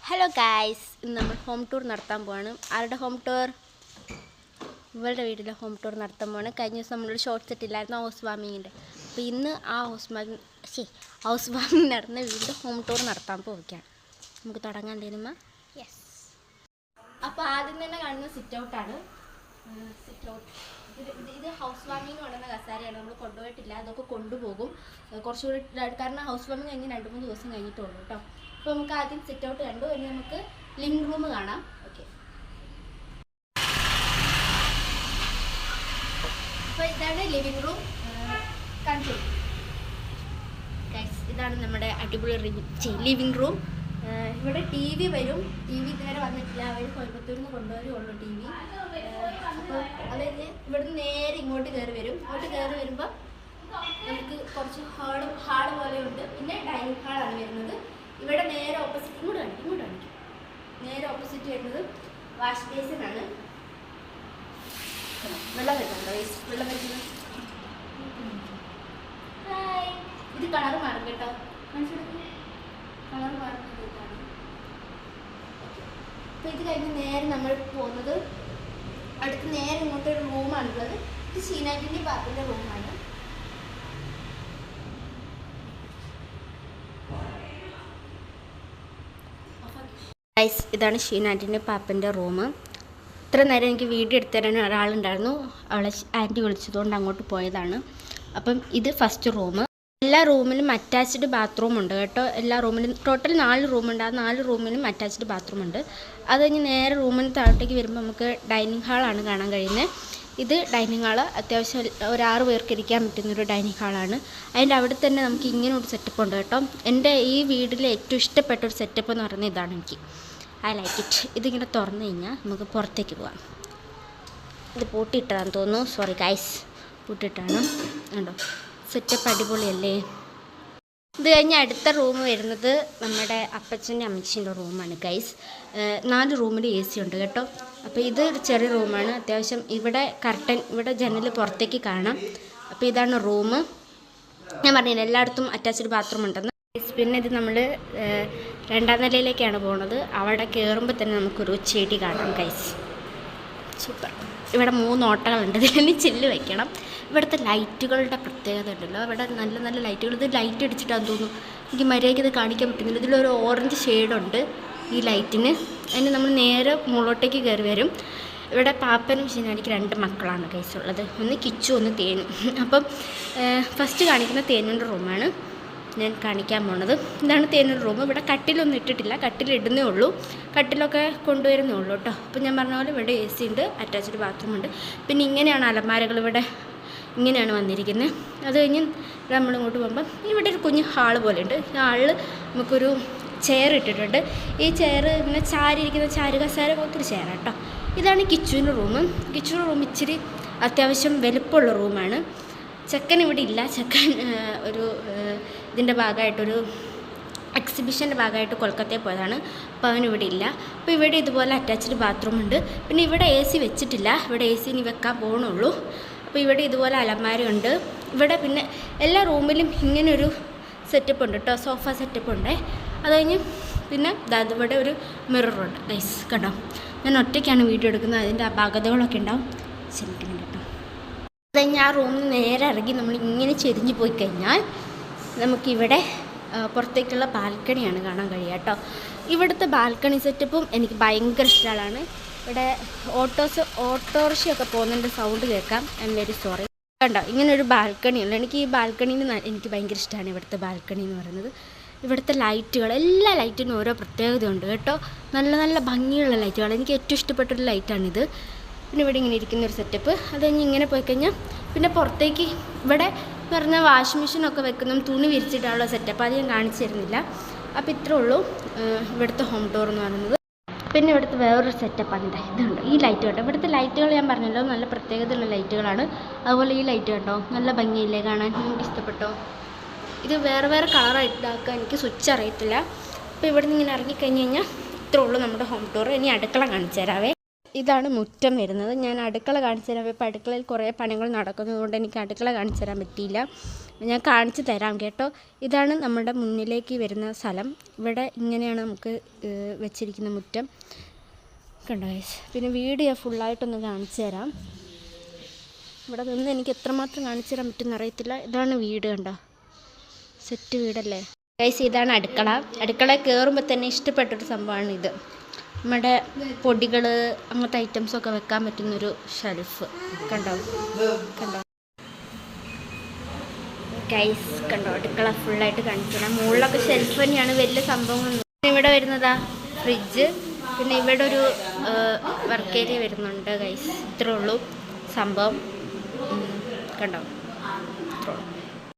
Hello guys, ഇന്ന് നമ്മൾ home tour നടത്താൻ പോവാണ്. ആരുടെ ഹോം ടൂർ? ഇവളുടെ വീട്ടിലെ ഹോം ടൂർ നടത്താൻ പോവാണ്. കഴിഞ്ഞ ദിവസം നമ്മളൊരു ഷോർട്ട് സെറ്റ് ഇല്ലായിരുന്നു ഹൗസ് വാമിങ്ങിൻ്റെ. അപ്പോൾ ഇന്ന് ആ ഹൗസ് വാമിങ് നടന്ന വീട്ടിൽ ഹോം ടൂർ നടത്താൻ പോവുകയാണ്. നമുക്ക് തുടങ്ങാൻ തരുമോ? യെസ്. അപ്പോൾ ആദ്യം തന്നെ കാണുന്ന സിറ്റ് ഔട്ടാണ്. സിറ്റ് ഔട്ട് ഇത് ഹൗസ് വാമിങ് കൊണ്ടുവന്ന കസാരയാണ്. നമ്മൾ കൊണ്ടുപോയിട്ടില്ല, അതൊക്കെ കൊണ്ടുപോകും കുറച്ചുകൂടി, കാരണം ഹൗസ് വാമിങ് കഴിഞ്ഞ് 2-3 ദിവസം കഴിഞ്ഞിട്ടുള്ളൂ കേട്ടോ. അപ്പോൾ നമുക്ക് ആദ്യം സിറ്റ് ഔട്ട് കണ്ടു. ഇനി നമുക്ക് ലിവിംഗ് റൂം കാണാം. ഓക്കെ, അപ്പോൾ ഇതാണ് ലിവിംഗ് റൂം. കാണിച്ചു ഗൈസ്, ഇതാണ് നമ്മുടെ അടിപൊളി ലിവിംഗ് റൂം. ഇവിടെ ടി വി വരും. ടി വി ഇതുവരെ വന്നിട്ടില്ല, അവർ കോയമ്പത്തൂരിൽ നിന്ന് കൊണ്ടുവരുള്ളൂ ടി വി. അപ്പോൾ അത് കഴിഞ്ഞ് ഇവിടുന്ന് നേരെ ഇങ്ങോട്ട് കയറി വരും. ഇങ്ങോട്ട് കയറി വരുമ്പോൾ നമുക്ക് കുറച്ച് ഹാള് പോലെ ഉണ്ട്. പിന്നെ ഡൈനിങ് ഹാളാണ് വരുന്നത്. ഇവിടെ നേരെ ഓപ്പോസിറ്റ് ഇങ്ങോട്ട് കാണിക്കും. നേരെ ഓപ്പോസിറ്റ് വരുന്നത് വാഷ് ബേസിനാണ്. വെള്ളം വരുന്നുണ്ടോ? വെള്ളം വരുന്നത് ഇത് കളർ മാറും കേട്ടോ. മനസ്സിലാക്കി കളർ മാറുന്നത്. അപ്പോൾ ഇത് കഴിഞ്ഞ് നേരെ നമ്മൾ പോകുന്നത് അടുത്ത് നേരെ ഇങ്ങോട്ടൊരു റൂമാണുള്ളത്. ഇത് ഷീനാറ്റിൻ്റെ പാപ്പിൻ്റെ റൂമാണ്. ഗൈസ്, ഇതാണ് ഷീനാറ്റിൻ്റെ പാപ്പൻ്റെ റൂം. ഇത്ര നേരം എനിക്ക് വീഡിയോ എടുത്തു തരാൻ ഒരാളുണ്ടായിരുന്നു. അവളെ ആൻറ്റി വിളിച്ചതുകൊണ്ട് അങ്ങോട്ട് പോയതാണ്. അപ്പം ഇത് ഫസ്റ്റ് റൂം. എല്ലാ റൂമിലും അറ്റാച്ച്ഡ് ബാത്റൂം ഉണ്ട് കേട്ടോ. എല്ലാ റൂമിലും ടോട്ടൽ 4 റൂമുണ്ട്. ആ 4 റൂമിലും അറ്റാച്ച്ഡ് ബാത്റൂം ഉണ്ട്. അത് കഴിഞ്ഞ് നേരെ റൂമിന് താഴോട്ടേക്ക് വരുമ്പോൾ നമുക്ക് ഡൈനിങ് ഹാളാണ് കാണാൻ കഴിയുന്നത്. ഇത് ഡൈനിങ് ഹാള് അത്യാവശ്യം ഒരു 6 പേർക്ക് ഇരിക്കാൻ പറ്റുന്നൊരു ഡൈനിങ് ഹാളാണ്. അതിൻ്റെ അവിടെ തന്നെ നമുക്ക് ഇങ്ങനെ ഒരു സെറ്റപ്പ് ഉണ്ട് കേട്ടോ. എൻ്റെ ഈ വീട്ടിലെ ഏറ്റവും ഇഷ്ടപ്പെട്ട ഒരു സെറ്റപ്പ് എന്ന് പറയുന്നത് ഇതാണ്. എനിക്ക് ഐ ലൈക്ക് ഇറ്റ്. ഇതിങ്ങനെ തുറന്നു കഴിഞ്ഞാൽ നമുക്ക് പുറത്തേക്ക് പോകാം. ഇത് പൂട്ടിയിട്ടതാണെന്ന് തോന്നുന്നു. സോറി ഗൈസ്, പൂട്ടിയിട്ടാണ്. ഉണ്ടോ സെറ്റപ്പ്? അടിപൊളിയല്ലേ? ഇത് കഴിഞ്ഞ് അടുത്ത റൂം വരുന്നത് നമ്മുടെ അപ്പച്ചൻ്റെ അമ്മച്ചീൻ്റെ റൂമാണ് ഗൈസ്. 4 റൂമിൽ AC ഉണ്ട് കേട്ടോ. അപ്പോൾ ഇത് ഒരു ചെറിയ റൂമാണ്. അത്യാവശ്യം ഇവിടെ കർട്ടൻ, ഇവിടെ ജനൽ പുറത്തേക്ക് കാണാം. അപ്പോൾ ഇതാണ് റൂം. ഞാൻ പറഞ്ഞില്ല എല്ലായിടത്തും അറ്റാച്ച്ഡ് ബാത്റൂം ഉണ്ടെന്ന്. പിന്നെ ഇത് നമ്മൾ 2ാം നിലയിലേക്കാണ് പോകുന്നത്. അവിടെ കയറുമ്പോൾ തന്നെ നമുക്കൊരു ചെടി കാണാം ഗൈസ്. സൂപ്പർ. ഇവിടെ 3 ഓട്ടകളുണ്ട്. ഇതിൽ ചില്ല് വയ്ക്കണം. ഇവിടുത്തെ ലൈറ്റുകളുടെ പ്രത്യേകത ഉണ്ടല്ലോ. ഇവിടെ നല്ല നല്ല ലൈറ്റുകൾ. ഇത് ലൈറ്റ് അടിച്ചിട്ടാന്ന് തോന്നുന്നു. എനിക്ക് മര്യാദയ്ക്ക് ഇത് കാണിക്കാൻ പറ്റുന്നില്ല. ഇതിലൊരു ഓറഞ്ച് ഷെയ്ഡുണ്ട് ഈ ലൈറ്റിന്. അതിന് നമ്മൾ നേരെ മുകളിലോട്ടേക്ക് കയറി വരും. ഇവിടെ പാപ്പനും ഷീനാനിക്ക് 2 മക്കളാണ് ഗൈസ് ഉള്ളത്. ഒന്ന് കിച്ചു, ഒന്ന് തേനു. അപ്പം ഫസ്റ്റ് കാണിക്കുന്ന തേനുവിൻ്റെ റൂമാണ് ഞാൻ കാണിക്കാൻ പോണത്. ഇതാണ് തേനൊരു റൂം. ഇവിടെ കട്ടിലൊന്നും ഇട്ടിട്ടില്ല, കട്ടിലിടുന്നേ ഉള്ളൂ. കട്ടിലൊക്കെ കൊണ്ടുവരുന്നേ ഉള്ളൂ കേട്ടോ. അപ്പോൾ ഞാൻ പറഞ്ഞ പോലെ ഇവിടെ AC ഉണ്ട്, അറ്റാച്ച്ഡ് ബാത്റൂം ഉണ്ട്. പിന്നെ ഇങ്ങനെയാണ് അലമാരകൾ ഇവിടെ ഇങ്ങനെയാണ് വന്നിരിക്കുന്നത്. അത് കഴിഞ്ഞ് നമ്മളിങ്ങോട്ട് പോകുമ്പം ഇവിടെ ഒരു കുഞ്ഞ് ഹാള് പോലെ ഉണ്ട്. ഈ ഹാളിൽ നമുക്കൊരു ചെയർ ഇട്ടിട്ടുണ്ട്. ഈ ചെയർ ഇങ്ങനെ ചാരിയിരിക്കുന്ന ചാരുകസാര പോലത്തെ ഒരു ചെയറാണ് കേട്ടോ. ഇതാണ് കിച്ചുവിൻ്റെ റൂം. കിച്ചുവിൻ്റെ റൂം ഇച്ചിരി അത്യാവശ്യം വലുപ്പമുള്ള റൂമാണ്. ചെക്കൻ ഇവിടെ ഇല്ല. ചെക്കൻ ഒരു ഇതിൻ്റെ ഭാഗമായിട്ടൊരു എക്സിബിഷൻ്റെ ഭാഗമായിട്ട് കൊൽക്കത്തയിൽ പോയതാണ്. അപ്പോൾ അവനിവിടെ ഇല്ല. അപ്പോൾ ഇവിടെ ഇതുപോലെ അറ്റാച്ച്ഡ് ബാത്റൂം ഉണ്ട്. പിന്നെ ഇവിടെ AC വെച്ചിട്ടില്ല. ഇവിടെ AC ഇനി വെക്കാൻ പോകണുള്ളൂ. അപ്പോൾ ഇവിടെ ഇതുപോലെ അലമാരയുണ്ട്. ഇവിടെ പിന്നെ എല്ലാ റൂമിലും ഇങ്ങനൊരു സെറ്റപ്പ് ഉണ്ട് കേട്ടോ. സോഫ സെറ്റപ്പ് ഉണ്ട്. അത് കഴിഞ്ഞ് പിന്നെ ഇവിടെ ഒരു മിററുണ്ട് ഗൈസ്. കണ്ടോ, ഞാൻ ഒറ്റയ്ക്കാണ് വീഡിയോ എടുക്കുന്നത്. അതിൻ്റെ അപാകതകളൊക്കെ ഉണ്ടാവും, ക്ഷമിക്കണം കേട്ടോ. അത് കഴിഞ്ഞ് ആ റൂമിൽ നേരെ ഇറങ്ങി നമ്മൾ ഇങ്ങനെ ചെരിഞ്ഞ് പോയി കഴിഞ്ഞാൽ നമുക്കിവിടെ പുറത്തേക്കുള്ള ബാൽക്കണിയാണ് കാണാൻ കഴിയുക കേട്ടോ. ഇവിടുത്തെ ബാൽക്കണി സെറ്റപ്പും എനിക്ക് ഭയങ്കര ഇഷ്ടമാണ്. ഇവിടെ ഓട്ടോറിക്ഷയൊക്കെ പോകുന്നതിൻ്റെ സൗണ്ട് കേൾക്കാം. I am very sorry. കണ്ടോ, ഇങ്ങനൊരു ബാൽക്കണിയുണ്ട്. എനിക്ക് ഈ ബാൽക്കണീന് എനിക്ക് ഭയങ്കര ഇഷ്ടമാണ്. ഇവിടുത്തെ ബാൽക്കണി എന്ന് പറയുന്നത് ഇവിടുത്തെ ലൈറ്റുകൾ, എല്ലാ ലൈറ്റിനും ഓരോ പ്രത്യേകതയുണ്ട് കേട്ടോ. നല്ല നല്ല ഭംഗിയുള്ള ലൈറ്റുകൾ. എനിക്ക് ഏറ്റവും ഇഷ്ടപ്പെട്ടൊരു ലൈറ്റാണിത്. പിന്നെ ഇവിടെ ഇങ്ങനെ ഇരിക്കുന്നൊരു സെറ്റപ്പ്. അത് കഴിഞ്ഞ് ഇങ്ങനെ പോയി കഴിഞ്ഞാൽ പിന്നെ പുറത്തേക്ക് ഇവിടെ പറഞ്ഞാൽ വാഷിംഗ് മെഷീനൊക്കെ വെക്കുന്ന തുണി വിരിച്ചിട്ടുള്ള സെറ്റപ്പ്. അത് ഞാൻ കാണിച്ചു തരുന്നില്ല. അപ്പോൾ ഇത്രേ ഉള്ളൂ ഇവിടുത്തെ ഹോം ടൂർ എന്ന് പറയുന്നത്. പിന്നെ ഇവിടുത്തെ വേറൊരു സെറ്റപ്പാണ് ഇതുണ്ട്. ഈ ലൈറ്റ് കണ്ടോ. ഇവിടുത്തെ ലൈറ്റുകൾ ഞാൻ പറഞ്ഞല്ലോ നല്ല പ്രത്യേകതയുള്ള ലൈറ്റുകളാണ്. അതുപോലെ ഈ ലൈറ്റ് കണ്ടോ, നല്ല ഭംഗിയില്ലേ കാണാൻ? എനിക്ക് ഇഷ്ടപ്പെട്ടോ. ഇത് വേറെ വേറെ കളറായിട്ടാക്കാൻ എനിക്ക് സ്വിച്ച് അറിയത്തില്ല. അപ്പോൾ ഇവിടെ നിന്ന് ഇങ്ങനെ ഇറങ്ങിക്കഴിഞ്ഞ് കഴിഞ്ഞാൽ ഇത്രേ ഉള്ളൂ നമ്മുടെ ഹോം ടൂർ. ഇനി അടുക്കള കാണിച്ചു തരാവേ. ഇതാണ് മുറ്റം വരുന്നത്. ഞാൻ അടുക്കള കാണിച്ചു തരാം. ഇപ്പോൾ അടുക്കളയിൽ കുറേ പണികൾ നടക്കുന്നതുകൊണ്ട് എനിക്ക് അടുക്കള കാണിച്ചു തരാൻ പറ്റിയില്ല. ഞാൻ കാണിച്ചു തരാം കേട്ടോ. ഇതാണ് നമ്മുടെ മുന്നിലേക്ക് വരുന്ന സ്ഥലം. ഇവിടെ ഇങ്ങനെയാണ് നമുക്ക് വെച്ചിരിക്കുന്ന മുറ്റം. കണ്ടോ ഗൈസ്. പിന്നെ വീട് ഞാൻ ഫുള്ളായിട്ടൊന്ന് കാണിച്ചു തരാം. ഇവിടെ നിന്ന് എനിക്ക് എത്രമാത്രം കാണിച്ചു തരാൻ പറ്റുമെന്ന് അറിയത്തില്ല. ഇതാണ് വീട്, കണ്ടോ, സെറ്റ് വീടല്ലേ ഗൈസ്. ഇതാണ് അടുക്കള. അടുക്കള കയറുമ്പോൾ തന്നെ ഇഷ്ടപ്പെട്ടൊരു സംഭവമാണ് ഇത്. നമ്മുടെ പൊടികൾ അങ്ങനത്തെ ഐറ്റംസൊക്കെ വെക്കാൻ പറ്റുന്നൊരു ഷെൽഫ്. കണ്ടോ ഗൈസ്, കണ്ടോ അടുക്കള ഫുള്ളായിട്ട് കാണിച്ചു തരാം. മുകളിലൊക്കെ ഷെൽഫ് തന്നെയാണ്, വലിയ സംഭവങ്ങൾ. ഇവിടെ വരുന്നതാ ഫ്രിഡ്ജ്. പിന്നെ ഇവിടെ ഒരു വർക്ക് ഏരിയ വരുന്നുണ്ട് ഗൈസ്. ഇത്രേ ഉള്ളൂ സംഭവം. കണ്ടോ, ഇത്രേ ഉള്ളൂ.